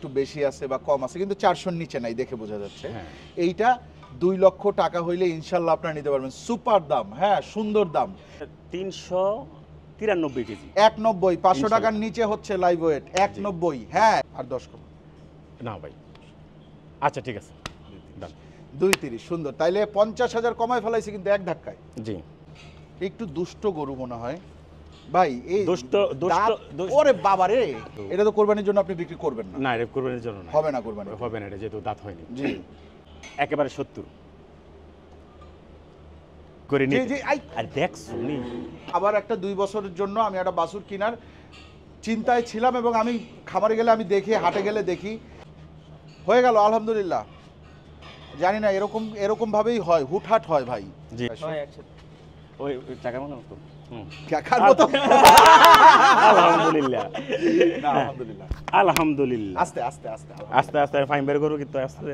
একটু বেশি আছে বা কম আছে, কিন্তু 400-র নিচে নাই দেখে বোঝা যাচ্ছে। এইটা 2 লক্ষ টাকা হইলে ইনশাল্লাহ আপনারা নিতে পারবেন। সুপার দাম, হ্যাঁ সুন্দর দাম। 393 কেজি 190, 500 টাকার নিচে হচ্ছে লাইভ ওয়েট 190। হ্যাঁ আর 10 কম না ভাই, আচ্ছা ঠিক আছে 230। সুন্দর, তাইলে 50,000 কমায় ফেলাইছে কিন্তু এক ধাক্কায়। জি একটু দুষ্ট গরু মনে হয় ভাই। এই দুষ্ট ওরে বাবা রে, এটা তো কোরবানির জন্য আপনি বিক্রি করবেন না? না, এটা কোরবানির জন্য না, হবে না কোরবানি, হবে না, এটা যেহেতু দাঁত হয়নি। জি একেবারে 70 করে জি নিয়ে জি। আর দেখছো নি আবার একটা 2 বছরের জন্য আমি একটা বাছুর কেনার চিন্তায় ছিলাম, এবং আমি খামারে গেলে আমি দেখি, হাটে গেলে দেখি, হয়ে গেল আলহামদুলিল্লাহ। জানি না এরকম ভাবেই হয়, হুটহাট হয় ভাই। জি ওই টাকা মনে তো দেখার মতো। আলহামদুলিল্লাহ না আলহামদুলিল্লাহ আলহামদুলিল্লাহ। আস্তে আস্তে আস্তে আস্তে আস্তে ফাইন বের করো, কিন্তু আস্তে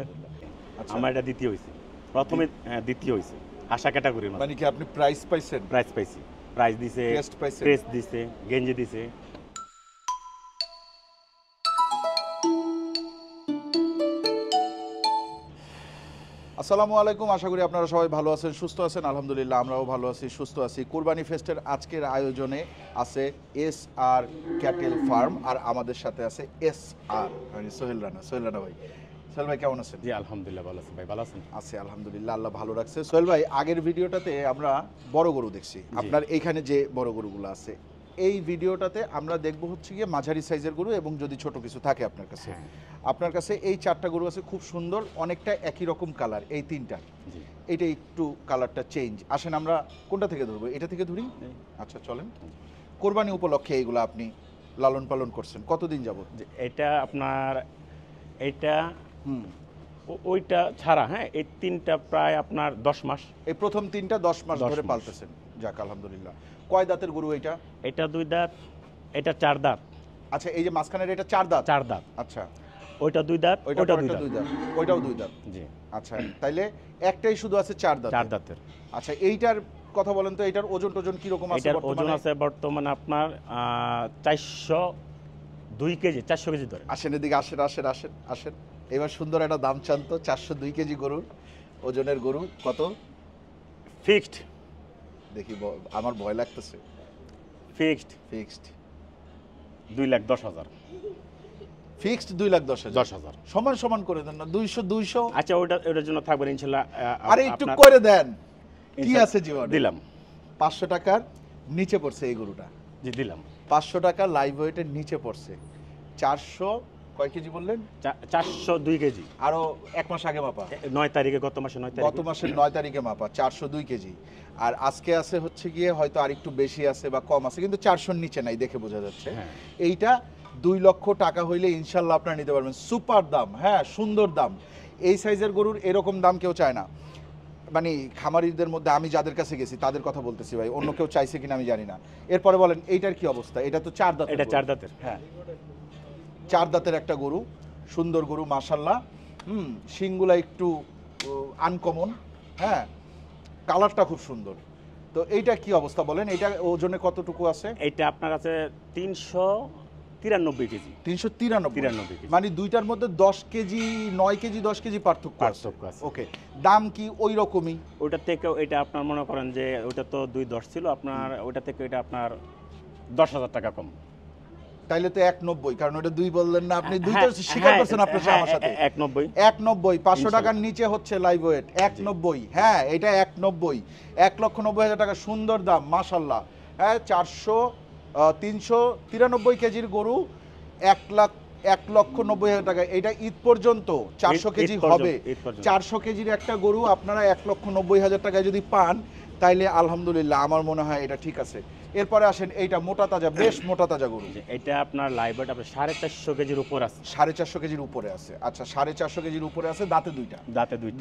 আমার এটা দ্বিতীয় হয়েছে, প্রথমে দ্বিতীয় হয়েছে আশা ক্যাটাগরির মানে কি আপনি প্রাইস পাইছেন? প্রাইজ পাইছি, প্রাইজ দিছে, ক্রেস্ট পাইছেন? ক্রেস্ট দিছে, গেঞ্জি দিছে। আসসালামু আলাইকুম, আশা করি আপনারা সবাই ভালো আছেন, সুস্থ আছেন। আলহামদুলিল্লাহ আমরাও ভালো আছি, সুস্থ আছি। কুরবানি ফেস্টের আজকের আয়োজনে আছে SR ক্যাটেল ফার্ম, আর আমাদের সাথে আছে SR মানে সোহেল রানা। সোহেল রানা ভাই, সোহেল ভাই কেমন আছেন? জি আলহামদুলিল্লাহ ভালো আছেন ভাই, ভালো আছেন? আছি আলহামদুলিল্লাহ, আল্লাহ ভালো রাখছে। সোহেল ভাই, আগের ভিডিওটাতে আমরা বড় গরু দেখছি, আপনার এইখানে যে বড় গরুগুলো আছে, এই ভিডিওটাতে আমরা দেখব হচ্ছে গিয়ে মাঝারি সাইজের গরু, এবং যদি ছোট কিছু থাকে আপনার কাছে। আপনার কাছে এই 4টা গরু আছে, খুব সুন্দর, অনেকটা একই রকম কালার এই 3টা। এটা একটু কালারটা চেঞ্জ। আসেন আমরা কোনটা থেকে ধরবো? এটা থেকে ধরি। আচ্ছা চলেন। কোরবানি উপলক্ষে এইগুলো আপনি লালন পালন করছেন কতদিন যাবত? এটা আপনার এইটা ওইটা ছাড়া, হ্যাঁ এই 3টা প্রায় আপনার 10 মাস। এই প্রথম 3টা 10 মাস ধরে পালতেছেন, যাক আলহামদুলিল্লাহ। কয় দাঁতের গরু এটা? এটা 2 দাঁত, এটা 4 দাঁত। আচ্ছা, এই যে মাঝখানের এটা 4 দাঁত? 4 দাঁত। আচ্ছা, ওইটা 2 দাঁত, ওইটা 2 দাঁত, ওইটাও 2 দাঁত। জি আচ্ছা, তাইলে একটাই শুধু আছে 4 দাঁত। 4 দাঁতের। আচ্ছা, এইটার কথা বলেন তো, এইটার ওজন কি রকম আছে? এটার ওজন আছে বর্তমানে আপনার 402 কেজি, 400 কেজি ধরে। আসেন এদিকে, আসেন আসেন আসেন আসেন। এবার সুন্দর একটা দাম চান তো। 402 কেজি গরুর ওজনের গরু কত ফিক্সড? দেখি, আমার ভয় লাগতেছে। ফিক্সড 2,10,000। ফিক্সড 2,10,000। সমান সমান করে দেন না, 200। আচ্ছা, ওটার জন্য থাকবেন ইনশাআল্লাহ। আরে একটু করে দেন, কি আছে জীবন। দিলাম 500 টাকার নিচে পড়ছে এই গরুটা। জি দিলাম 500 টাকা লাইভ ওয়েটের নিচে পড়ছে। 400 কয় কেজি বললেন? 402 কেজি। আরো 1 মাস আগে মাপা, 9 তারিখে, গত মাসের 9 তারিখে মাপা 402 কেজি। আর আজকে আছে হচ্ছে গিয়ে হয়তো আর একটু বেশি আছে বা কম আছে, কিন্তু 400-র নিচে নাই দেখে বোঝা যাচ্ছে। এইটা 2 লক্ষ টাকা হইলে ইনশাল্লাহ আপনারা নিতে পারবেন। সুপার দাম, হ্যাঁ সুন্দর দাম। এই সাইজের গরুর এরকম দাম কেউ চায় না। মানে খামারিদের মধ্যে আমি যাদের কাছে গেছি তাদের কথা বলতেছি ভাই, অন্য কেউ চাইছে কিনা আমি জানি না। এরপরে বলেন এইটার কি অবস্থা? এটা তো 4 দাঁত। এটা 4 দাঁতের। হ্যাঁ 4 দাঁতের একটা গরু, সুন্দর গরু মাশাআল্লাহ। শিংগুলা একটু আনকমন, হ্যাঁ কালারটা খুব সুন্দর। তো এইটা কি অবস্থা বলেন? এটা ওজনে কতটুকু আছে? এটা আপনার আছে 393 কেজি। 393 কেজি, মানে দুইটার মধ্যে 10 কেজি, 9 কেজি 10 কেজি পার্থক্য আছে। ওকে, দাম কি ওই রকমই? ওটা থেকে এটা আপনার মনে করেন যে ওটা তো 2,10 ছিল আপনার, ওটা থেকে এটা আপনার 10,000 টাকা কম। তাইলে তো 190, কারণ ওটা 2 বললেন না আপনি, 2 তো স্বীকার করছেন আপনার আমার সাথে। 190 500 টাকার নিচে হচ্ছে লাইভ ওয়েট 190। হ্যাঁ এটা 190, 1,90,000 টাকা। সুন্দর দাম মাশাআল্লাহ। হ্যাঁ 393 কেজির গরু 1,90,000 টাকা। এটা ঈদ পর্যন্ত 400 কেজি হবে। 400 কেজির একটা গরু আপনারা 1,90,000 টাকায় যদি পান তাইলে আলহামদুলিল্লাহ, আমার মনে হয় এটা ঠিক আছে। এরপরে আসেন এইটা মোটা তাজা, বেশ মোটা তাজা গরু। এটা আপনার লাইভ ওয়েট আপনার 450 কেজির উপর আছে। 450 কেজির উপরে আছে। আচ্ছা 450 কেজির উপরে আছে, দাঁতে দুইটা।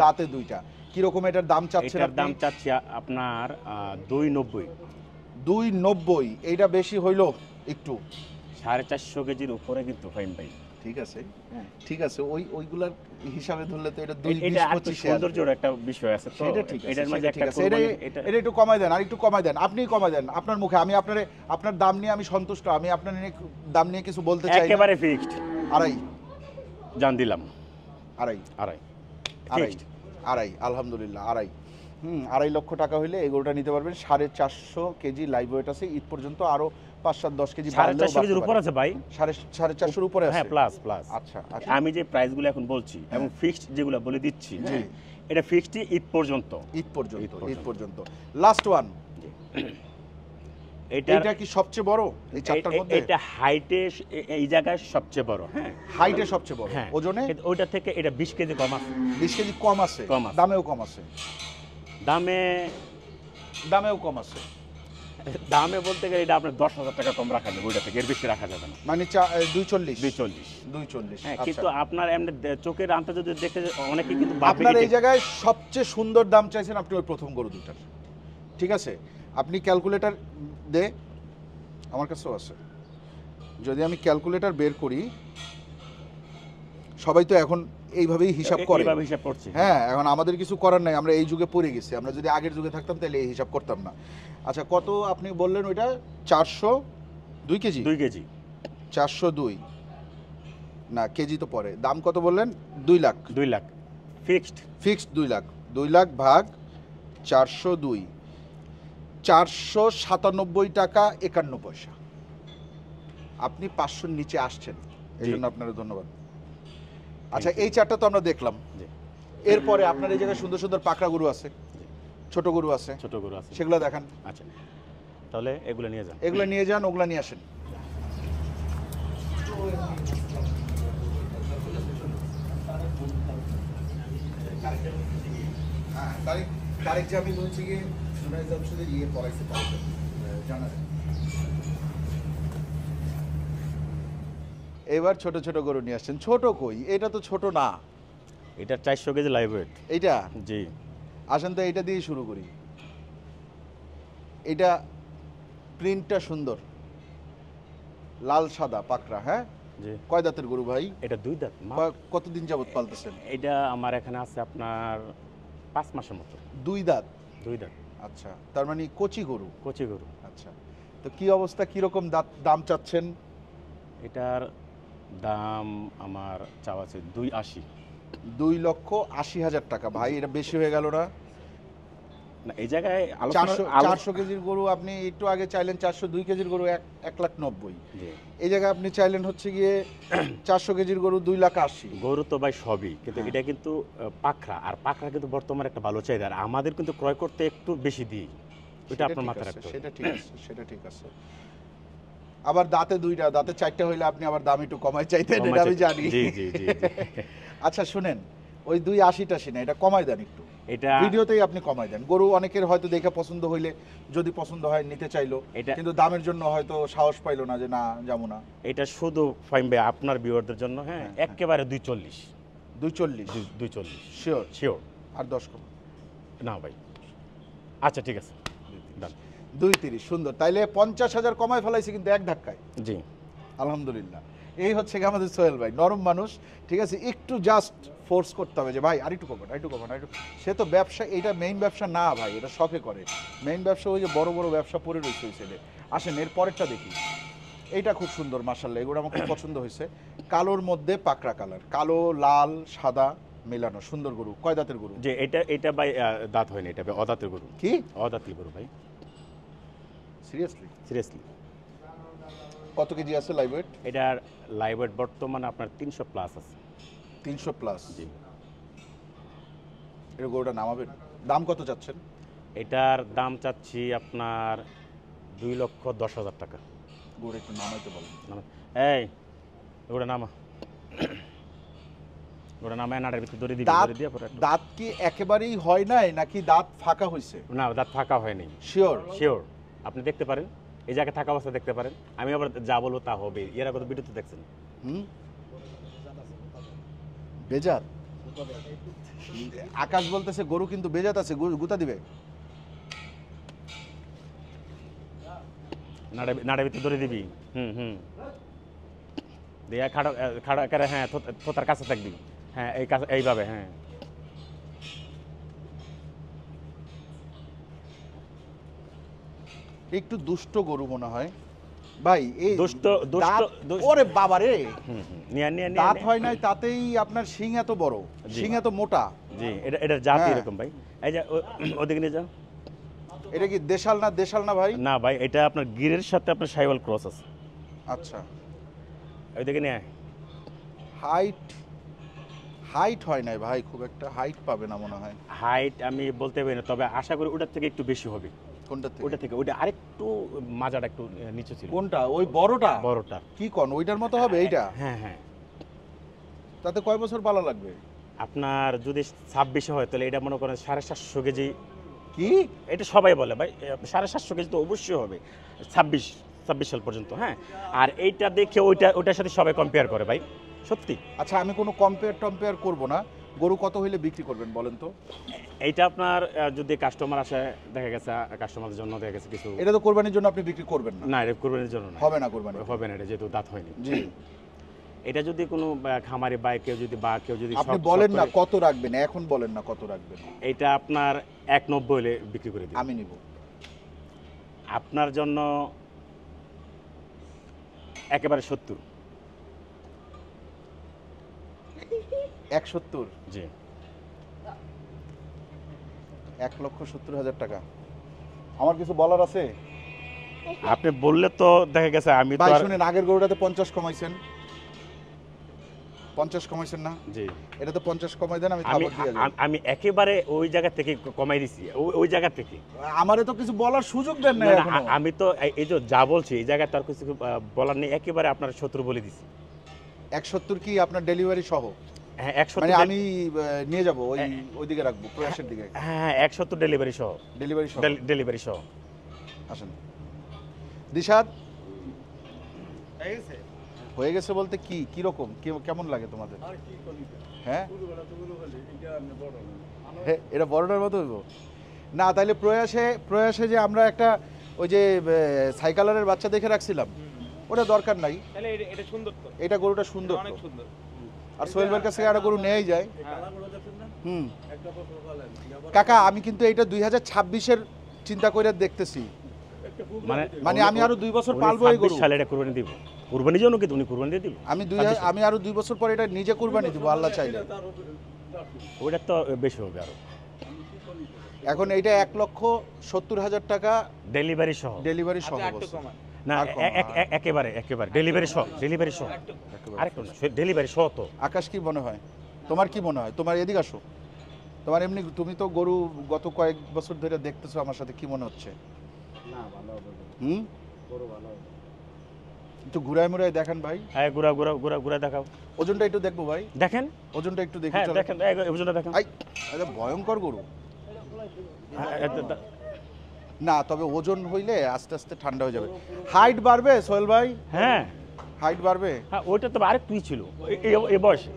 দাঁতে দুইটা। কি রকম এটার দাম চাচ্ছেন? এটার দাম চাচ্ছি আপনার 290। 290, এইটা বেশি হইলো একটু। 450 কেজির উপরে কিন্তু ফাইন ভাই। ঠিক আছে, ঠিক আছে, ওইগুলার হিসাবে ধরলে তো এটা 220-25 সৌন্দর্যের একটা বিষয় আছে তো। এটা ঠিক আছে, এটার মধ্যে একটা এটা একটু কমাই দেন, আর একটু কমাই দেন, আপনিই কমাই দেন আপনার মুখে। আমি আপনার দাম নিয়ে আমি সন্তুষ্ট, আমি আপনার দাম নিয়ে কিছু বলতে চাই না। একেবারে ফিক্সড। জান দিলাম আড়াই আড়াই আড়াই Fixed। আড়াই আলহামদুলিল্লাহ আড়াই 2.5 লক্ষ টাকা হইলে এই গরুটা নিতে পারবেন। 450 কেজি লাইভ ওয়েট আছে, ঈদ পর্যন্ত আরো 5-7-10 কেজি 450 কেজির উপর আছে ভাই। 450 উপরে আছে। হ্যাঁ, প্লাস প্লাস। আচ্ছা আচ্ছা, আমি যে প্রাইসগুলো এখন বলছি এবং ফিক্সড যেগুলো বলে দিচ্ছি, জি। এটা ফিক্সড ঈদ পর্যন্ত। ঈদ পর্যন্ত লাস্ট ওয়ান। এটা এটা কি সবচেয়ে বড় এই চারটার মধ্যে? এটা হাইটে এই জায়গায় সবচেয়ে বড়। হ্যাঁ, হাইটে সবচেয়ে বড়। হ্যাঁ। ওজনে কিন্তু ওইটা থেকে এটা 20 কেজি কম আছে। 20 কেজি কম আছে। কম আছে। দামেও কম আছে। দামেও কম আছে। দামে বলতে গেলে এটা আপনার 10,000 টাকা কম রাখা যাবে, ওইটা থেকে এর বেশি রাখা যাবে না। মানে 240। 240। হ্যাঁ, আচ্ছা। কিন্তু আপনার এমনি চোখের আনতে যদি দেখতে অনেকে কিন্তু আপনার এই জায়গায় সবচেয়ে সুন্দর দাম চাইছেন আপনি ওই প্রথম গরু দুটার। ঠিক আছে, আপনি ক্যালকুলেটর দে, আমার কাছেও আছে। যদি আমি ক্যালকুলেটর বের করি, সবাই তো এখন এইভাবেই হিসাব করে। এইভাবে হিসাব করছি। হ্যাঁ, এখন আমাদের কিছু করার নাই, আমরা এই যুগে পড়ে গেছি। আমরা যদি আগের যুগে থাকতাম তাহলে এই হিসাব করতাম না। আচ্ছা, কত আপনি বললেন ওইটা? 402 কেজি। 2 কেজি 402 না, কেজি তো পরে। দাম কত বললেন? 2 লাখ। 2 লাখ ফিক্সড। ফিক্সড 2 লাখ। 2 লাখ ভাগ 402, 497 টাকা 51 পয়সা। আপনি 500-র নিচে আসছেন, এই জন্য আপনার ধন্যবাদ। আচ্ছা, এই চারটা তো আমরা দেখলাম। এরপরে আপনার এই জায়গায় সুন্দর সুন্দর পাকড়া গরু আছে, ছোট গরু আছে, সেগুলো দেখান। আচ্ছা, তাহলে এগুলো নিয়ে যান। এগুলো নিয়ে যান, ওগুলো নিয়ে আসেন। তারিখ যে আমি বলছি গিয়ে পড়াইছে জানা। এবার ছোট ছোট গরু নিয়ে আসছেন। ছোট কই, এটা তো ছোট না। এটা 400 কেজি লাইভ ওয়েট। এইটা জি। আসেন তো এইটা দিয়ে শুরু করি। এটা প্রিন্টটা সুন্দর, লাল সাদা পাকড়া। হ্যাঁ, জি। কয় দাঁতের গরু ভাই? এটা 2 দাঁত। কতদিন যাবত পালতেছেন? এটা আমার এখানে আছে আপনার 5 মাসের মতো। 2 দাঁত। 2 দাঁত। আচ্ছা, তার মানে কচি গরু। কচি গরু। আচ্ছা, তো কি অবস্থা, কিরকম দাম চাচ্ছেন? এটার দাম আমার চাওয়া আছে 280। 2,80,000 টাকা। ভাই, এটা বেশি হয়ে গেল না? না, এই জায়গায় 400 কেজির গরু আপনি একটু আগে চাইলেন, 402 কেজির গরু 1,90,000। এই জায়গায় আপনি চাইলেন হচ্ছে গিয়ে 400 কেজির গরু 2,80,000। গরু তো ভাই সবই, কিন্তু এটা কিন্তু পাকড়া, আর পাকড়া কিন্তু বর্তমানে একটা ভালো চাহিদা, আর আমাদের কিন্তু ক্রয় করতে একটু বেশি দিই। ওটা আপনার মাথায় রাখতে হবে। সেটা ঠিক আছে, সেটা ঠিক আছে। আবার দাঁতে 2টা, দাঁতে 4টা হইলে আপনি আবার দাম একটু কমাই চাইতেন, এটা আমি জানি। জি জি জি। আচ্ছা শুনেন, ওই 280 না, এটা কমাই দেন একটু। এটা ভিডিওতেই আপনি কমাই দেন। গরু অনেকের হয়তো দেখে পছন্দ হইলে, যদি পছন্দ হয় নিতে চাইলো, কিন্তু দামের জন্য হয়তো সাহস পাইলো না যে না, যাবো না। এটা শুধু ফাইম ভাই আপনার ভিউয়ারদের জন্য। হ্যাঁ, একেবারে 240। 240 শিওর? শিওর। আর 10 কম না ভাই। আচ্ছা, ঠিক আছে, ডান। 230। সুন্দর, তাইলে 50,000 কমায় ফেলাইছে কিন্তু এক ধাক্কায়। জি, আলহামদুলিল্লাহ। এই হচ্ছে কি আমাদের সোহেল ভাই, নরম মানুষ। ঠিক আছে, একটু জাস্ট ফোর্স করতে হবে যে ভাই আরেকটু কমান, সে তো ব্যবসা, এটা মেইন ব্যবসা না ভাই, এটা শখে করে। মেইন ব্যবসা ওই যে বড় বড় ব্যবসা পড়ে রয়েছে ওই ছেলে। আসেন এর পরেরটা দেখি। এইটা খুব সুন্দর মাশাআল্লাহ, এগুলো আমার খুব পছন্দ হয়েছে। কালোর মধ্যে পাকড়া কালার, কালো লাল সাদা মেলানো সুন্দর গরু। কয় দাঁতের গরু? যে এটা ভাই দাঁত হয়নি, এটা ভাই অদাঁতের গরু। কি অদাঁতের গরু ভাই? সিরিয়াসলি। কত কেজি আছে লাইভ ওয়েট? এটার লাইভ ওয়েট বর্তমানে আপনার 300 প্লাস আছে। 300 প্লাস? জি। এর গরুটা নামাবেন? দাম কত চাচ্ছেন? এটার দাম চাচ্ছি আপনার 2,10,000 টাকা। গরু একটু নামাইতে বলেন। এই ওটা নামা, ওটা নামায় নাড়ের ভিতরে ধরে দিবি। দাঁত কি একেবারেই হয় নাই নাকি দাঁত ফাঁকা হয়েছে? না, দাঁত ফাঁকা হয়নি। শিওর? শিওর। আপনি দেখতে পারেন, এই জায়গায় থাকা অবস্থা দেখতে পারেন। আমি আবার যা বলবো তা হবে। এর আগে তো ভিডিওতে দেখছেন। বেজাত? আকাশ বলতেছে গরু কিন্তু বেজাত আছে, গুতা দিবে। নাড়ের ভিতরে ধরে দিবি। দিয়ে খাড়া খাড়া করে, হ্যাঁ, থোতার কাছে থাকবি। হ্যাঁ, এই কাছে, এইভাবে। হ্যাঁ, একটু দুষ্ট গরু মনে হয়। ভাই এই দুষ্ট ওরে বাবা রে, নিয়া দাঁত হয় নাই তাতেই আপনার শিং এত বড়, শিং এত মোটা। জি, এটার জাত হ্যাঁ। এরকম ভাই। এই যে ওদিকে নিয়ে যাও। এটা কি দেশাল না ভাই? না ভাই, এটা আপনার গিরের সাথে আপনার সাইওয়াল ক্রস আছে। আচ্ছা, ওইদিকে নিয়ে হাইট হয় নাই ভাই, খুব একটা হাইট পাবে না মনে হয়। হাইট আমি বলতে পারি না, তবে আশা করি ওটার থেকে একটু বেশি হবে। কোনটা ওটা থেকে ওটা আরেকটু মাজাটা একটু নিচে ছিল। কোনটা? ওই বড়টা? বড়টা কি কোন ওইটার মতো হবে এইটা? হ্যাঁ হ্যাঁ। তাতে কয় বছর পালা লাগবে? আপনার যদি 26 হয় তাহলে এটা মনে করেন 750 কেজি। কি এটা সবাই বলে ভাই 750 কেজি তো অবশ্যই হবে 26 সাল পর্যন্ত। হ্যাঁ, আর এইটা দেখে ওইটার সাথে সবাই কম্পেয়ার করে ভাই, সত্যি। আচ্ছা, আমি কোনো কম্পেয়ার করব না। গরু কত হইলে বিক্রি করবেন বলেন তো? এইটা আপনার যদি কাস্টমার আসে, দেখা গেছে কাস্টমারদের জন্য দেখা গেছে কিছু। এটা তো কোরবানির জন্য আপনি বিক্রি করবেন না? না, এটা কোরবানির জন্য না, হবে না কোরবানি, হবে না, এটা যেহেতু দাঁত হয়নি। জি। এটা যদি কোনো খামারি বা কেউ যদি আপনি বলেন না কত রাখবেন, এখন বলেন না কত রাখবেন। এটা আপনার 190 হলে বিক্রি করে দিই, আমি নিব। আপনার জন্য একেবারে 70। 170? জি। 1,70,000 টাকা। আমার কিছু বলার আছে? আপনি বললে তো দেখা গেছে আমি তো ভাই শুনেন, আগের গরুটাতে 50 কমাইছেন, 50 কমাইছেন না? জি। এটা তো 50 কমাই দেন, আমি খাবার দিয়ে যাই। আমি একেবারে ওই জায়গা থেকে কমাই দিছি, ওই জায়গা থেকে। আমারে তো কিছু বলার সুযোগ দেন না না, এখনো। আমি তো এই যে যা বলছি এই জায়গায় তার কিছু বলার নেই, একেবারে আপনার 70 বলে দিছি। 170 কি আপনার ডেলিভারি সহ? হ্যাঁ, 170 মানে আমি নিয়ে যাব ওইদিকে রাখবো, প্রয়াসের দিকে। হ্যাঁ, 170 ডেলিভারি সহ। ডেলিভারি সহ। আসেন দিশাদ, হয়ে গেছে বলতে কি রকম, কেমন লাগে তোমাদের? হ্যাঁ, এটা বড়টার মতো হইব না? তাইলে প্রয়াসে যে আমরা একটা ওই যে সাইকেলের বাচ্চা দেখে রাখছিলাম, ওটা দরকার নাই। এটা সুন্দর তো, এটা গরুটা সুন্দর, অনেক সুন্দর। আর সোহেল ভাইয়ের কাছে একটা গরু নেয়াই যায়। কাকা, আমি কিন্তু এটা 2026-এর চিন্তা করে দেখতেছি। মানে আমি আরো 2 বছর পালবো এই গরু। সালে এটা কুরবানি দিব, কুরবানির জন্য কি তুমি কুরবানি দিয়ে দিব? আমি আরো 2 বছর পরে এটা নিজে কুরবানি দিব আল্লাহ চাইলে। ওটা তো বেশি হবে আরো। এখন এইটা 1,70,000 টাকা ডেলিভারি সহ। ডেলিভারি সহ না, একেবারে ডেলিভারি সহ। আরেকটু ডেলিভারি সহ তো। আকাশ, কি মনে হয় তোমার? কি মনে হয় তোমার? এদিকে আসো। তোমার এমনি, তুমি তো গরু গত কয়েক বছর ধরে দেখতেছো আমার সাথে, কি মনে হচ্ছে? না, ভালো হবে। গরু ভালো হবে। একটু ঘুরায় মুড়ায় দেখান ভাই। হ্যাঁ, ঘুরা দেখাও। ওজনটা একটু দেখবো ভাই। দেখেন ওজনটা একটু দেখি। হ্যাঁ, দেখেন ওজনটা দেখেন। এটা ভয়ঙ্কর গরু হ্যাঁ, না, তবে ওজন হইলে আস্তে আস্তে ঠান্ডা হয়ে যাবে। হাইট বাড়বে সোহেল ভাই? হ্যাঁ, হাইট বাড়বে। হ্যাঁ, ওইটা তো আরেকটুই ছিল এই বয়সে।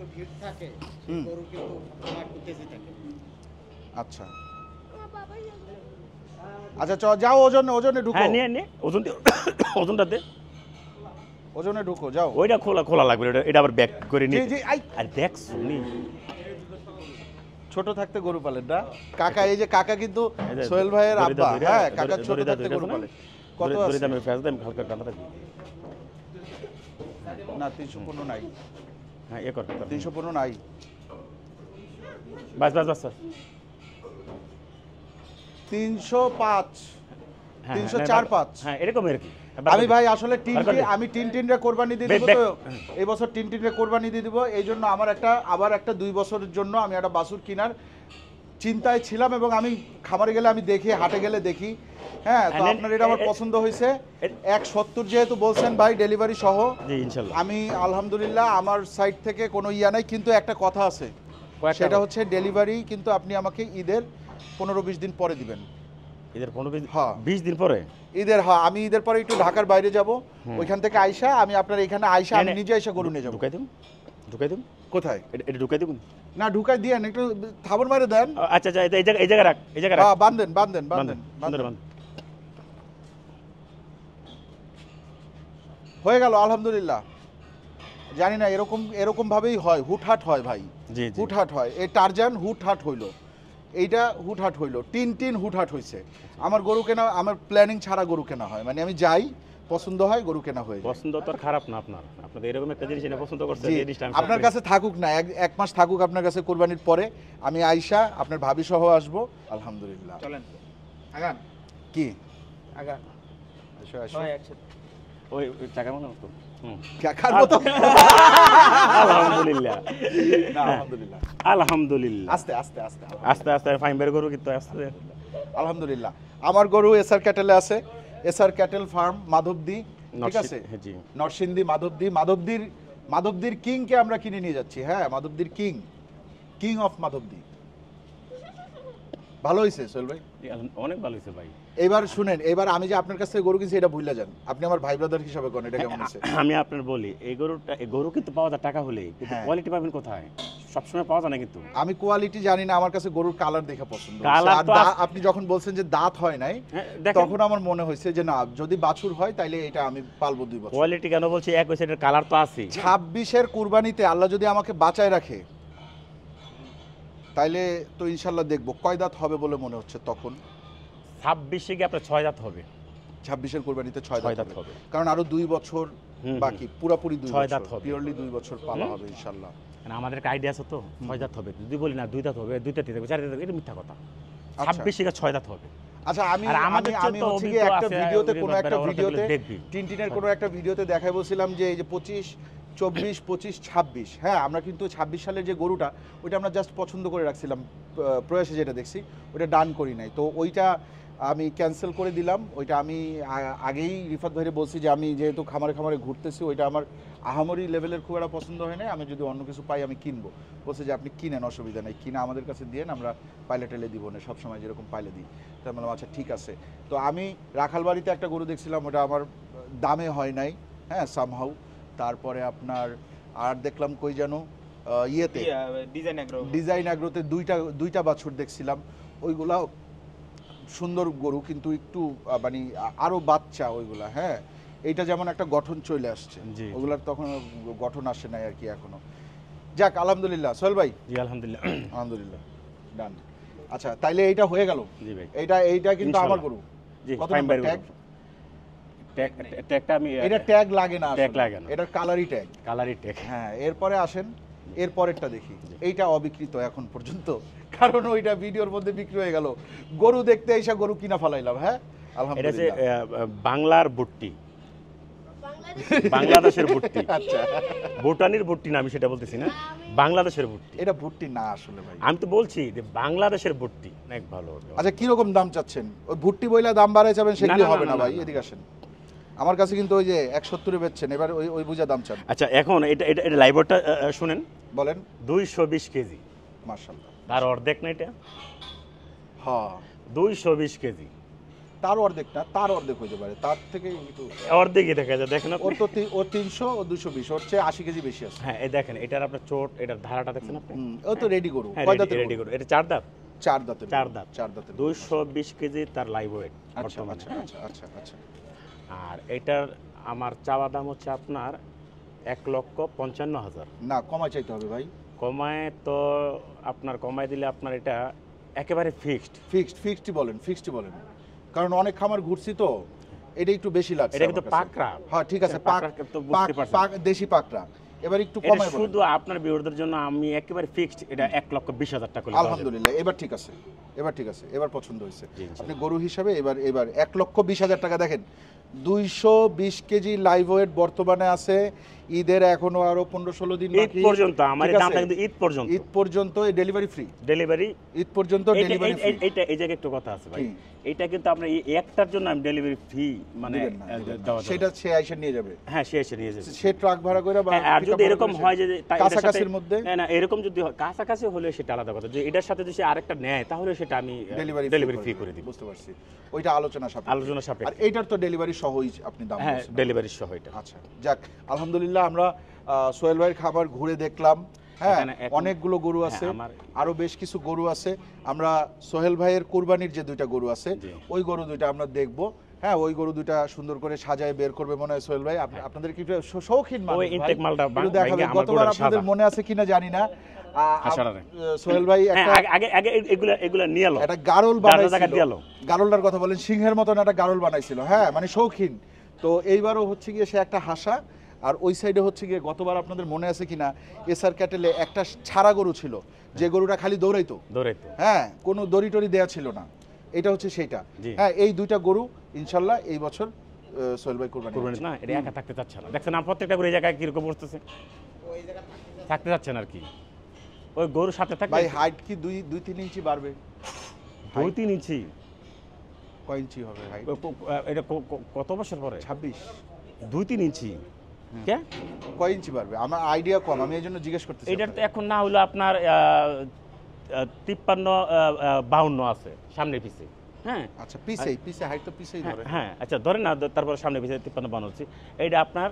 আচ্ছা আচ্ছা, যাও ওজনে ঢুকো। হ্যাঁ, নিয়ে ওজনটা দে। ওজনে ঢুকো, যাও। ওইটা খোলা লাগবে, এটা আবার ব্যাক করে নিয়ে। আর দেখ শুনি, ছোট থাকতে গরু পালেন না কাকা? এই যে কাকা কিন্তু সোহেল ভাইয়ের আব্বা। হ্যাঁ, কাকা ছোট থাকতে গরু পালে। কত আছে? দামে ফেস দাম হালকা কাটা থাকবে না, 315 নাই। হ্যাঁ, 315 নাই। বাস 305, হ্যাঁ, 304-5। হ্যাঁ, এরকম আর কি। আমি ভাই আসলে আমি টিনটিনরে কোরবানি দিয়ে দিব, তো এই বছর টিনটিনরে কোরবানি দিয়ে দিব। এই জন্য আমার আবার একটা 2 বছরের জন্য আমি একটা বাছুর কেনার চিন্তায় ছিলাম, এবং আমি খামারে গেলে আমি দেখি, হাটে গেলে দেখি। হ্যাঁ, তো আপনার এটা আমার পছন্দ হয়েছে। 170 যেহেতু বলছেন ভাই, ডেলিভারি সহ। জি, ইনশাআল্লাহ। আমি আলহামদুলিল্লাহ, আমার সাইড থেকে কোনো ইয়া নাই, কিন্তু একটা কথা আছে, সেটা হচ্ছে ডেলিভারি কিন্তু আপনি আমাকে ঈদের 15-20 দিন পরে দিবেন। ঈদের 15-20 হ্যাঁ, 20 দিন পরে? হ্যাঁ, আমি ঈদের পরে একটু ঢাকার বাইরে যাব, ওইখান থেকে আইসা আমি আপনার এখানে আইসা আমি নিজে আইসা গরু নিয়ে যাবো। ঢুকাই দিন। কোথায়? এটা ঢুকাই দিন না, ঢুকাই দিয়েন, একটু থাবর মারে দেন। আচ্ছা, এই জায়গা রাখ। হ্যাঁ, বান্ধেন। হয়ে গেল আলহামদুলিল্লাহ। জানি না, এরকম ভাবেই হয়, হুটহাট হয় ভাই। জি, হুটহাট হয়। এই টারজান হুটহাট হইলো, এইটা হুটহাট হইলো, টিন হুটহাট হইছে। আমার গরু কেনা, আমার প্ল্যানিং ছাড়া গরু কেনা হয়। মানে আমি যাই, পছন্দ হয় গরু কেনা হয়ে যায়। পছন্দ তো আর খারাপ না আপনার, আপনাদের এরকম একটা জিনিস এনে পছন্দ করছেন, জি, এই জিনিসটা আমি আপনার কাছে থাকুক না, এক মাস থাকুক আপনার কাছে, কোরবানির পরে আমি আইসা আপনার ভাবি সহ আসবো। আলহামদুলিল্লাহ। চলেন আগান কি আগান আসো আসো। সবাই একসাথে। ওই টাকা মনে তো খাবো তো। আলহামদুলিল্লাহ, না, আলহামদুলিল্লাহ। আলহামদুলিল্লাহ। আস্তে আস্তে আস্তে আস্তে আস্তে ফাইন বের করবো কিন্তু আস্তে। আলহামদুলিল্লাহ। আমার গরু এসআর ক্যাটেলে আছে, এসআর ক্যাটেল ফার্ম মাধবদী, ঠিক আছে, জি নরসিংদী মাধবদী। মাধবদীর কিং কে আমরা কিনে নিয়ে যাচ্ছি। হ্যাঁ, মাধবদীর কিং অফ মাধবদী। ভালো হয়েছে সোহেল ভাই, অনেক ভালো হয়েছে ভাই। এবার শুনেন, এবার আমি যে আপনার কাছ থেকে গরু কিনছি এটা ভুলে যান, আপনি আমার ভাই ব্রাদার হিসাবে কোন এটা কেমন আছে? আমি আপনার বলি, এই গরু কিন্তু পাওয়া যায় টাকা হলেই, কিন্তু হ্যাঁ। কোয়ালিটি পাবেন কোথায়? সবসময় পাওয়া যায় না কিন্তু। আমি কোয়ালিটি জানি না, আমার কাছে গরুর কালার দেখে পছন্দ হয়েছে। কালার আর তো আপনি যখন বলছেন যে দাঁত হয় নাই, হ্যাঁ, দেখেন তখন আমার মনে হয়েছে যে না, যদি বাছুর হয় তাইলে এটা আমি পালবো 2 বছর। কোয়ালিটি কেন বলছি, এক হয়েছে এটার কালার তো আছে। 26-এর কুরবানিতে আল্লাহ যদি আমাকে বাঁচায় রাখে তাইলে তো ইনশাল্লাহ দেখবো। কয় দাঁত হবে বলে মনে হচ্ছে তখন? 26-এ গিয়ে আপনার 6 দাঁত হবে। 26-এর কুরবানিতে 6 ছয় দাঁত দাঁত হবে, হবে। কারণ আরো 2 বছর বাকি, পুরোপুরি 2 ছয় বছর, দাঁত হবে। পিওরলি 2 বছর পালা হবে ইনশাল্লাহ। মানে আমাদের একটা আইডিয়া আছে তো, 6 দাঁত হবে। যদি বলি না 2 দাঁত হবে, 2 দাঁত হবে, 4 দাঁত হবে, এটা মিথ্যা কথা। আচ্ছা। 26-এ 6 দাঁত হবে। আচ্ছা, আমি আর আমাদের আমি তো হচ্ছে গিয়ে অভিজ্ঞ একটা আছে, ভিডিওতে, অভিজ্ঞ কোনো একটা ব্যাপারে ওরা তো ভিডিওতে, দেখবি। টিনটিনের কোনো একটা ভিডিওতে দেখাই বলছিলাম যে এই যে 25, 24, 25, 26, হ্যাঁ, আমরা কিন্তু 26 সালের যে গরুটা ওইটা আমরা জাস্ট পছন্দ করে রাখছিলাম, প্রয়াসে যেটা দেখছি ওইটা ডান করি নাই, তো ওইটা আমি ক্যান্সেল করে দিলাম। ওইটা আমি আগেই রিফাত ভাইরে বলছি যে আমি যেহেতু খামারে খামারে ঘুরতেছি, ওইটা আমার আহামরি লেভেলের খুব একটা পছন্দ হয় না, আমি যদি অন্য কিছু পাই আমি কিনবো। বলছে যে আপনি কিনেন, অসুবিধা নেই, কিনা আমাদের কাছে দিয়েন, আমরা পাইলে টেলে দিব না, সবসময় যেরকম পাইলে দিই। তাই বললাম আচ্ছা ঠিক আছে। তো আমি রাখালবাড়িতে একটা গরু দেখছিলাম, ওটা আমার দামে হয় নাই, হ্যাঁ, সামহাউ। তারপরে আপনার আর দেখলাম কই যেন ইয়েতে ডিজাইন অ্যাগ্রোতে দুইটা বাছুর দেখছিলাম, ওইগুলা সুন্দর গরু, কিন্তু একটু মানে আরো বাচ্চা ওইগুলা। হ্যাঁ, এইটা যেমন একটা গঠন চলে আসছে, জি। ওগুলার তখন গঠন আসে নাই আর কি এখনো। যাক, আলহামদুলিল্লাহ সোহেল ভাই, জি আলহামদুলিল্লাহ। আলহামদুলিল্লাহ, ডান। আচ্ছা, তাইলে এইটা হয়ে গেল। জি ভাই, এইটা কিন্তু আমার গরু। জি কত ফাইন নম্বর বের ট্যাগ? ট্যাগটা আমি এটা ট্যাগ লাগে না, ট্যাগ আসলে। লাগে না। এটার কালারই ট্যাগ। কালারই ট্যাগ। হ্যাঁ, এরপরে আসেন, এরপরেরটা দেখি। এইটা অবিকৃত এখন পর্যন্ত, কারণ ওইটা ভিডিওর মধ্যে বিক্রি হয়ে গেল। গরু দেখতে এসে গরু কিনা ফেলাইলাম। হ্যাঁ, এটা যে আলহামদুলিল্লাহ। বাংলার বুট্টি, বাংলাদেশের বুট্টি, আচ্ছা, ভুটানির বুট্টি না, আমি সেটা বলতেছি না, বাংলাদেশের বুট্টি। এটা ভুট্টি না আসলে ভাই। আমি তো বলছি যে বাংলাদেশের বুট্টি অনেক ভালো। আচ্ছা, কিরকম দাম চাচ্ছেন? ওই ভুট্টি বইলা দাম বাড়াই যাবেন সেগুলি না, না, হবে না, না না, ভাই, না। এদিকে আসেন। আমার কাছে কিন্তু ওই যে 170-এ বেচছেন, এবার ওই বুঝা দাম চান। আচ্ছা, এখন এটা লাইভটা শুনেন। বলেন। 220 কেজি, মাশাআল্লাহ। তার অর্ধেক না এটা? হ্যাঁ, 220 কেজি, তার অর্ধেক না, তার অর্ধেক হইতে পারে, তার থেকে একটু অর্ধেকই দেখা যায়। দেখেন আপনি, ও 300, ও 220, ওর চেয়ে 80 কেজি বেশি আছে। হ্যাঁ এই দেখেন, এটার আপনার চোট, এটার ধারাটা দেখছেন আপনি? ও তো রেডি গরু। হ্যাঁ, কয় দাঁতের রেডি গরু? করো। এটা 4 দাঁত। 4 দাঁতের। 4 দাঁত। 4 দাঁতের। 220 কেজি তার লাইভ ওয়েট আচ্ছা বর্তমানে। আচ্ছা আচ্ছা আচ্ছা আচ্ছা। আর এটার আমার চাওয়া দাম হচ্ছে আপনার 1,55,000। না, কমাই চাইতে হবে ভাই। কমায় তো আপনার কমায় দিলে আপনার এটা একেবারে ফিক্সড। ফিক্সডই বলেন, কারণ অনেক খামার ঘুরছি তো, এটা একটু বেশি লাগছে। এটা কিন্তু আমার কাছে। পাকড়া। হ্যাঁ, ঠিক আছে, পাকড়া তো বুঝতে পারছেন। দেশি পাকড়া। এবার একটু এটা কমাই বলেন। শুধু আপনার ভিউয়ারদের জন্য আমি একেবারে ফিক্সড, এটা 1,20,000 টাকা করে। আলহামদুলিল্লাহ, এবার ঠিক আছে, এবার পছন্দ হয়েছে। জি, ইনশাআল্লাহ। আপনি গরু হিসাবে এবার 1,20,000 টাকা দেখেন। 220 কেজি লাইভ ওয়েট বর্তমানে আছে। ঈদের এখনো আরো 15-16 দিন ঈদ বাকি পর্যন্ত আমার ঠিক এই আছে? দামটা কিন্তু ঈদ পর্যন্ত এই ডেলিভারি ফ্রি। ডেলিভারি। ঈদ পর্যন্ত ডেলিভারি ফ্রি। এই জায়গায় একটু কথা আছে ভাই, কি? এটা কিন্তু আমরা এই একটার জন্য আমি ডেলিভারি ফি মানে দিবেন না। দেওয়া সেটা সে আইসা নিয়ে যাবে। হ্যাঁ, সে এসে নিয়ে যাবে। সে ট্রাক ভাড়া করে বা হ্যাঁ, আর pickup যদি ভাড়া এরকম করে হয় যে কাছাকাছির মধ্যে না এরকম যদি হয় কাছাকাছি হলে সেটা আলাদা কথা, যে এটার সাথে যদি সে আরেকটা নেয় তাহলে সেটা আমি ডেলিভারি ফি করে দিব। বুঝতে পারছি, ওইটা আলোচনা আলোচনা আর সাপেক্ষে। এইটার তো ডেলিভারি সহই আপনি দাম হ্যাঁ, বলছেন। ডেলিভারি সহ এটা। আচ্ছা, যাক, আলহামদুলিল্লাহ। আমরা সোহেল ভাইয়ের খাবার ঘুরে দেখলাম। হ্যাঁ, এখানে এখন- অনেকগুলো গরু আছে, আমার আরো বেশ কিছু গরু আছে। আমরা সোহেল ভাইয়ের কুরবানির যে 2টা গরু আছে, জি। ওই গরু 2টা আমরা দেখব। হ্যাঁ, ওই গরু 2টা সুন্দর করে সাজায় বের করবে মনে হয় সোহেল ভাই। আপনাদের কি একটু শৌখিন মানুষ ওই ভাই? ইনটেক মালটা একটু দেখাবে। ভাঙে আমার গতবার গরুটা আপনাদের সাদা। মনে আছে কিনা জানি না, হাসারা রে। সোহেল ভাই হ্যাঁ, একটা আগে এগুলা নিয়ে এলো। একটা গারল জায়গা বানাইছিল। দিয়ে এলো। গারলটার কথা বলেন, সিংহের মতন একটা গারল বানাইছিল। হ্যাঁ, মানে শৌখিন। তো এইবারও হচ্ছে গিয়ে সে একটা হাসা, আর ওই সাইডে হচ্ছে গিয়ে গতবার আপনাদের মনে আছে কিনা এসআর ক্যাটেলে একটা ছাড়া গরু ছিল, যে গরুটা খালি দৌড়াইতো, হ্যাঁ, কোনো দড়ি টড়ি দেওয়া ছিল না, এটা হচ্ছে সেইটা। জি। হ্যাঁ, এই দুইটা গরু ইনশাল্লাহ এই বছর সোহেল ভাই কুরবানি কুরবানি দিচ্ছে। না, এটা একা থাকতে চাচ্ছে না। দেখছেন আমার প্রত্যেকটা গরু এই জায়গায় কিরকম বসতেছে, থাকতে চাচ্ছে না আর কি। ওই গরুর সাথে থাকবে ভাই হাইট কি 2-3 ইঞ্চি বাড়বে? 2-3 ইঞ্চি। কয় ইঞ্চি হবে হাইট? এটা কত বছর পরে? 26। 2-3 ইঞ্চি কে কয় ইঞ্চি বাড়বে? আমার আইডিয়া কম, আমি এই জন্য জিজ্ঞেস করতেছি। এটার তো এখন না হলো আপনার 53-52 আছে সামনে পিছে। হ্যাঁ আচ্ছা, পিছে হাইট তো পিছেই ধরে। হ্যাঁ আচ্ছা ধরেন না, তারপর সামনে পিছে 53-52 হচ্ছে। এইটা আপনার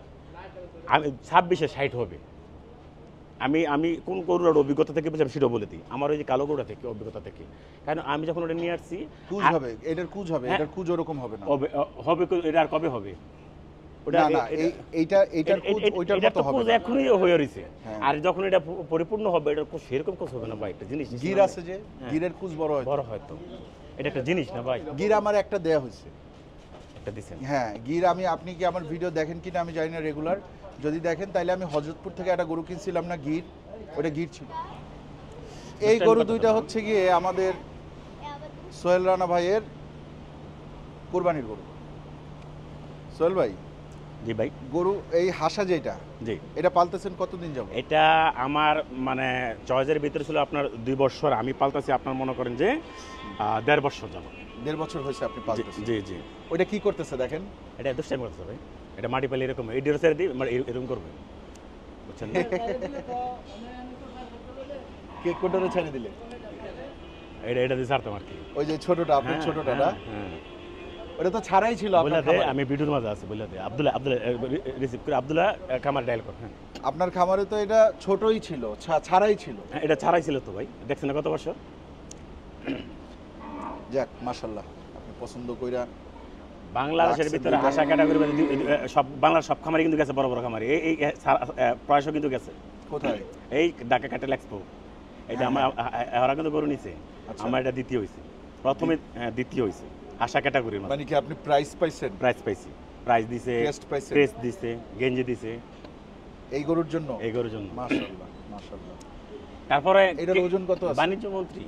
26-এ 60 হবে। আমি কোন গরুর অভিজ্ঞতা থেকে বলছি সেটা বলে দিই, আমার ওই যে কালো গরুটা থেকে অভিজ্ঞতা থেকে। কারণ আমি যখন ওটা নিয়ে আসছি কুজ হবে, এটার কুজ হবে, হ্যাঁ। এটার কুজ ওরকম হবে না। হবে এটা আর কবে হবে? না না, এইটার কুজ ওইটার মতো হবে না। এখনই হয়ে রয়েছে। হ্যাঁ। আর যখন এটা পরিপূর্ণ হবে, এটা সেরকম কুজ হবে না ভাই। একটা জিনিস গির আছে যে, গিরের কুজ বড় হয়। বড় হয়তো এটা একটা জিনিস না ভাই। গির আমার একটা দেয়া হয়েছে, একটা দিছেন। হ্যাঁ গির আপনি কি আমার ভিডিও দেখেন কিনা আমি জানি না রেগুলার, যদি দেখেন তাহলে আমি হযরতপুর থেকে একটা গরু কিনছিলাম না গির, ওটা গির ছিল। এই গরু দুইটা হচ্ছে গিয়ে আমাদের সোহেল রানা ভাইয়ের কুরবানির গরু। সোহেল ভাই, জি ভাই। গরু এই হাসা যেটা, জি এটা পালতেছেন কতদিন যাব? এটা আমার মানে চয়েসের ভিতরে ছিল আপনার 2 বছর, আমি পালতাছি আপনার মনে করেন যে 1.5 বছর যাব। 1.5 বছর হয়েছে আপনি পালতেছেন? জি জি। ওইটা কি করতেছে দেখেন? এটা দুষ্টাইম করতেছে ভাই। এটা মাটি পালি এরকম এই ডিরোসের দি মানে এরকম করবে, বুঝছেন না? কেক কোটরে ছেড়ে দিলে এটা দিয়ে ছাড়তাম আর কি। ওই যে ছোটটা, আপনার হ্যাঁ, ছোটটা হ্যাঁ, না, হ্যাঁ। ওটা তো ছাড়াই ছিল বলে আপনার দে, খামারে। আমি ভিডিওর মাঝে আছে বলে দে। আব্দুল্লাহ রিসিভ করে আব্দুল্লাহ খামার ডায়াল কর। হ্যাঁ আপনার খামারে তো এটা ছোটই ছিল, ছাড়াই ছিল। হ্যাঁ, এটা ছাড়াই ছিল তো ভাই, দেখছেন না কত বছর। যাক মাশাআল্লাহ, আপনি পছন্দ কইরা বাংলাদেশের রাখছে ভিতরে দুইটা। হাসা ক্যাটাগরি সব বাংলার সব খামারে কিন্তু গেছে, বড় বড় খামারে এই প্রায়শ কিন্তু গেছে। কোথায়? এই ঢাকা ক্যাটেল এক্সপো, এটা আমার ওরা কিন্তু গরু নিছে। আচ্ছা। আমার এটা দ্বিতীয় হয়েছে, প্রথমে দ্বিতীয় হয়েছে হাসা ক্যাটাগরির মানে কি আপনি প্রাইস পাইছেন? প্রাইজ পাইছি, প্রাইজ দিছে, Crest পাইছেন? ক্রেস্ট দিছে, গেঞ্জি দিছে এই গরুর জন্য? এই গরুর জন্য। মাশাআল্লাহ মাশাআল্লাহ। তারপরে এটার ওজন কত আছে? বাণিজ্য মন্ত্রী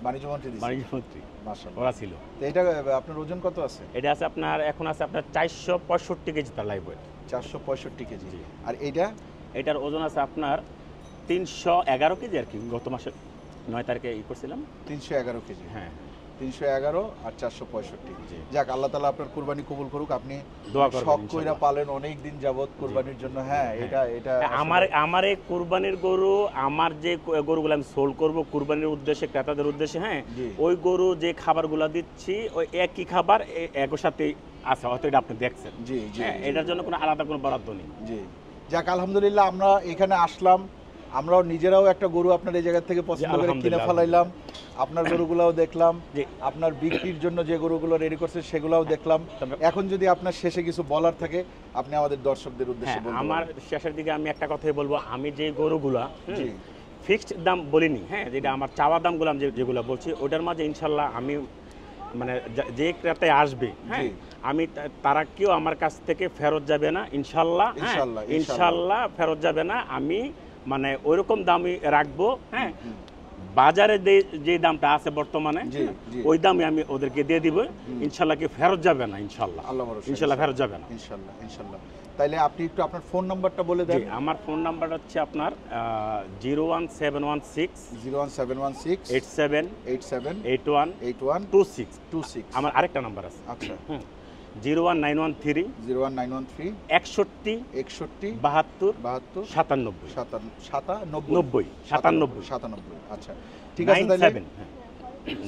বাণিজ্য মন্ত্রী দিছে? বাণিজ্য মন্ত্রী মাশাআল্লাহ। ওরা ছিল। তো এটা আপনার ওজন কত আছে? এটা আছে আপনার এখন আছে আপনার 465 কেজি তার লাইভ ওয়েট। 465 কেজি। জি। আর এইটা? এটার ওজন আছে আপনার 311 কেজি আর কি। গত মাসের 9 তারিখে করছিলাম। 311 কেজি। হ্যাঁ 311 আর 465। জি। যাক, আল্লাহ তাআলা আপনার কুরবানি কবুল করুক। আপনি দোয়া করবেন শখ কইরা ইনশাআল্লাহ। পালেন অনেক দিন যাবত কুরবানির জন্য। হ্যাঁ, এটা আমার এই কুরবানির গরু, আমার যে গরুগুলো আমি সোল্ড করব কুরবানির উদ্দেশ্যে, ক্রেতাদের উদ্দেশ্যে, হ্যাঁ জি। ওই গরু যে খাবারগুলো দিচ্ছি ওই একই খাবার একই সাথে আছে, হয়তো এটা আপনি দেখছেন। জি জি হ্যাঁ, জি, এটার জন্য কোনো আলাদা কোনো বরাদ্দ নেই। জি। যাক আলহামদুলিল্লাহ, আমরা এখানে আসলাম, আমরাও নিজেরাও একটা গরু আপনার এই জায়গা থেকে পছন্দ করে কিনে আলহামদুলিল্লাহ। ফেলাইলাম। আপনার গরুগুলাও দেখলাম, জি। আপনার বিক্রির জন্য যে গরুগুলো রেডি করছে সেগুলাও দেখলাম। এখন যদি আপনার শেষে কিছু বলার থাকে আপনি আমাদের দর্শকদের উদ্দেশ্যে হ্যাঁ, বলতে আমার পারেন। শেষের দিকে আমি একটা কথাই বলবো, আমি যে গরুগুলা জি ফিক্সড দাম বলিনি, হ্যাঁ যেটা আমার চাওয়া দামগুলো আমি যেগুলো বলছি ওটার মাঝে ইনশাল্লাহ আমি মানে যে ক্রেতায় আসবে, হ্যাঁ জি। আমি তারা কেউ আমার কাছ থেকে ফেরত যাবে না ইনশাল্লাহ। হ্যাঁ, ইনশাল্লাহ, ইনশাল্লাহ ফেরত যাবে না। আমি মানে ওইরকম দামই রাখবো। হ্যাঁ, বাজারে যে দামটা আছে বর্তমানে, জি, জি। ওই দামে আমি ওদেরকে দিয়ে দিব। ইনশাল্লাহ কি ফেরত যাবে না ইনশাল্লাহ। আল্লাহ ভরসা। ইনশাল্লাহ ফেরত যাবে না ইনশাল্লাহ ইনশাল্লাহ। তাইলে আপনি একটু আপনার ফোন নাম্বারটা বলে জি। দেন। আমার ফোন নাম্বার হচ্ছে আপনার 01716 01716 87 87 81 81 26। 26। আমার আরেকটা নাম্বার আছে, আচ্ছা, 01913 01913 61 61 72 72 97 97 97। আচ্ছা ঠিক আছে, তাহলে 97। হ্যাঁ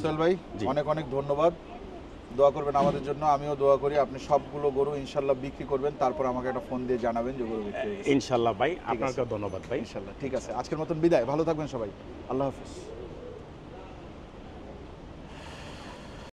সোহেল ভাই জি। অনেক অনেক ধন্যবাদ। দোয়া করবেন আমাদের জন্য, আমিও দোয়া করি আপনি সবগুলো গরু ইনশাল্লাহ বিক্রি করবেন, তারপর আমাকে একটা ফোন দিয়ে জানাবেন যে গরু বিক্রি হয়ে গেছে। ইনশাল্লাহ ভাই, আছে। আপনাকে ধন্যবাদ ভাই। ইনশাল্লাহ ঠিক আছে, আজকের মতন বিদায়, ভালো থাকবেন সবাই, আল্লাহ হাফেজ।